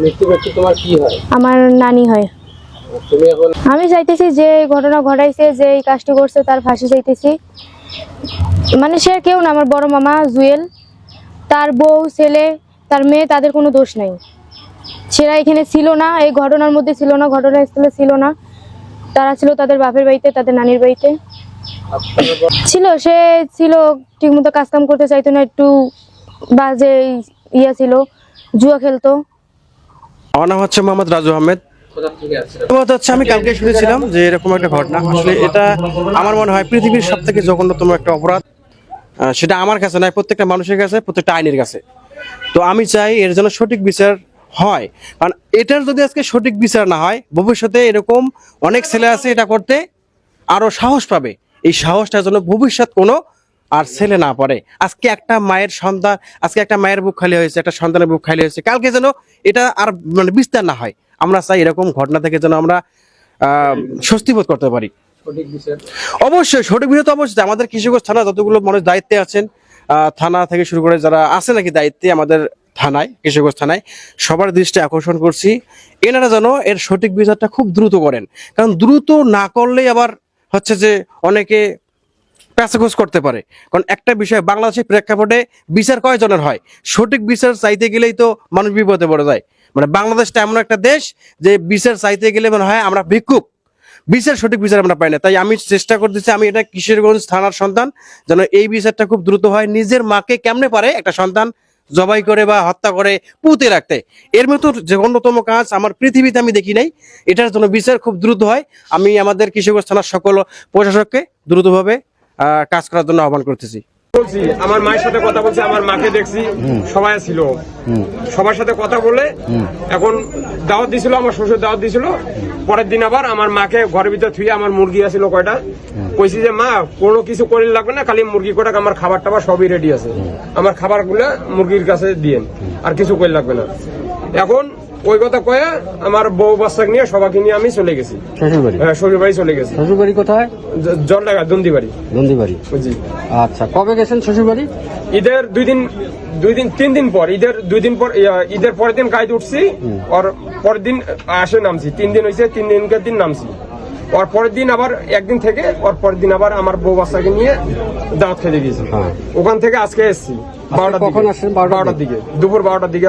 মৃত্যু ব্যক্তি তোমার কি হয়? আমার নানি হয়। তুমি এখন আমি চাইতেছি যে ঘটনা ঘটাইছে, যে এই কাজটি করছে তার ফাঁসি চাইতেছি। মানে সে কেউ না, আমার বড় মামা জুয়েল, তার বউ, ছেলে, তার মেয়ে, তাদের কোনো দোষ নাই। সেরা এখানে ছিল না, এই ঘটনার মধ্যে ছিল না, ঘটনাস্থলে ছিল না। তারা ছিল তাদের বাপের বাড়িতে, তাদের নানির বাড়িতে ছিল। সে ছিল ঠিক মতো কাজকাম করতে চাইতো না, একটু বাজে ইয়া ছিল, জুয়া খেলতো। আমার নাম হচ্ছে মোহাম্মদ রাজু আহমেদ। কোথা থেকে আসছে? হচ্ছে আমি কালকে শুনেছিলাম যে এরকম একটা ঘটনা। আসলে এটা আমার মনে হয় পৃথিবীর সব থেকে জঘন্যতম একটা অপরাধ। সেটা আমার কাছে নয়, প্রত্যেকটা মানুষের কাছে, প্রত্যেকটা আইনের কাছে। তো আমি চাই এর জন্য সঠিক বিচার হয়, কারণ এটার যদি আজকে সঠিক বিচার না হয়, ভবিষ্যতে এরকম অনেক ছেলে আছে এটা করতে আরো সাহস পাবে। এই সাহসটার জন্য ভবিষ্যৎ কোনো আর ছেলে না পড়ে। আজকে একটা মায়ের সন্তান, আজকে একটা মায়ের বুক খালি হয়েছে, একটা সন্তানের বুক খালি হয়েছে, কালকে যেন এটা আর মানে বিস্তার না হয়। আমরা চাই এরকম ঘটনা থেকে যেন আমরা স্বস্তি বোধ করতে পারি। সঠিক বিচার অবশ্যই সঠিক বিচার তো অবশ্যই। আমাদের কিশোরগঞ্জ থানা যতগুলো মানুষ দায়িত্বে আছেন, থানা থেকে শুরু করে যারা আছে নাকি দায়িত্বে আমাদের থানায়, কিশোরগঞ্জ থানায়, সবার দৃষ্টি আকর্ষণ করছি এনারা যেন এর সঠিক বিচারটা খুব দ্রুত করেন। কারণ দ্রুত না করলেই আবার হচ্ছে যে অনেকে প্যাচাগোজ করতে পারে। কারণ একটা বিষয়, বাংলাদেশের প্রেক্ষাপটে বিচার কয়জনের হয়? সঠিক বিচার চাইতে গেলেই তো মানুষ বিপদে পড়ে যায়। মানে বাংলাদেশটা এমন একটা দেশ যে বিচার চাইতে গেলে মনে হয় আমরা ভিক্ষুক, বিচার সঠিক বিচার আমরা পাই না। তাই আমি চেষ্টা করতেছি, আমি এটা কিশোরগঞ্জ থানার সন্তান, যেন এই বিচারটা খুব দ্রুত হয়। নিজের মাকে কেমনে পারে একটা সন্তান জবাই করে বা হত্যা করে পুঁতে রাখতে, এর মতো জঘন্যতম কাজ আমার পৃথিবীতে আমি দেখি নাই। এটার জন্য বিচার খুব দ্রুত হয়। আমি আমাদের কিশোরগঞ্জ থানার সকল প্রশাসককে দ্রুতভাবে কাজ করার জন্য আহ্বান করতেছি। বলছি, আমার মায়ের সাথে কথা বলছি, আমার মাকে দেখছি, সবাই ছিল, সবার সাথে কথা বলে এখন দাওয়াত দিছিল, আমার শ্বশুর দাওয়াত দিছিল। পরের দিন আবার আমার মাকে ঘরের ভিতরে থুয়ে, আমার মুরগি আছিল কয়টা, কইছি যে মা কোনো কিছু করে লাগবে না, খালি মুরগি কটা, আমার খাবার টাবার সবই রেডি আছে, আমার খাবার গুলা মুরগির কাছে দিয়েন, আর কিছু করে লাগবে না। এখন ওই কথা কয়ে আমার বউ বাচ্চাকে নিয়ে সবাইকে নিয়ে আমি চলে গেছি শ্বশুরবাড়ি। হ্যাঁ, শ্বশুর বাড়ি চলে গেছি। শ্বশুরবাড়ি কোথায়? জলডাঙ্গা দন্দিবাড়ি। নন্দীবাড়ি। বুঝি। আচ্ছা, কবে গেছেন শ্বশুরবাড়ি? ঈদের তিন দিন পর, ঈদের 2 দিন পর, ঈদের পরের দিন গাইতে উঠছি, আর পরের দিন আসে নামছি। 3 দিন হয়েছে, 3 দিনকার দিন নামছি। আর পরের দিন আবার একদিন থেকে, আর পরের দিন আবার আমার বউ বাচ্চাকে নিয়ে দাওয়াত খেতে গেছি। ওখান থেকে আজকে এসছি 12টার কখন দিকে, আসছেন? 12টার দিকে, দুপুর 12টার দিকে।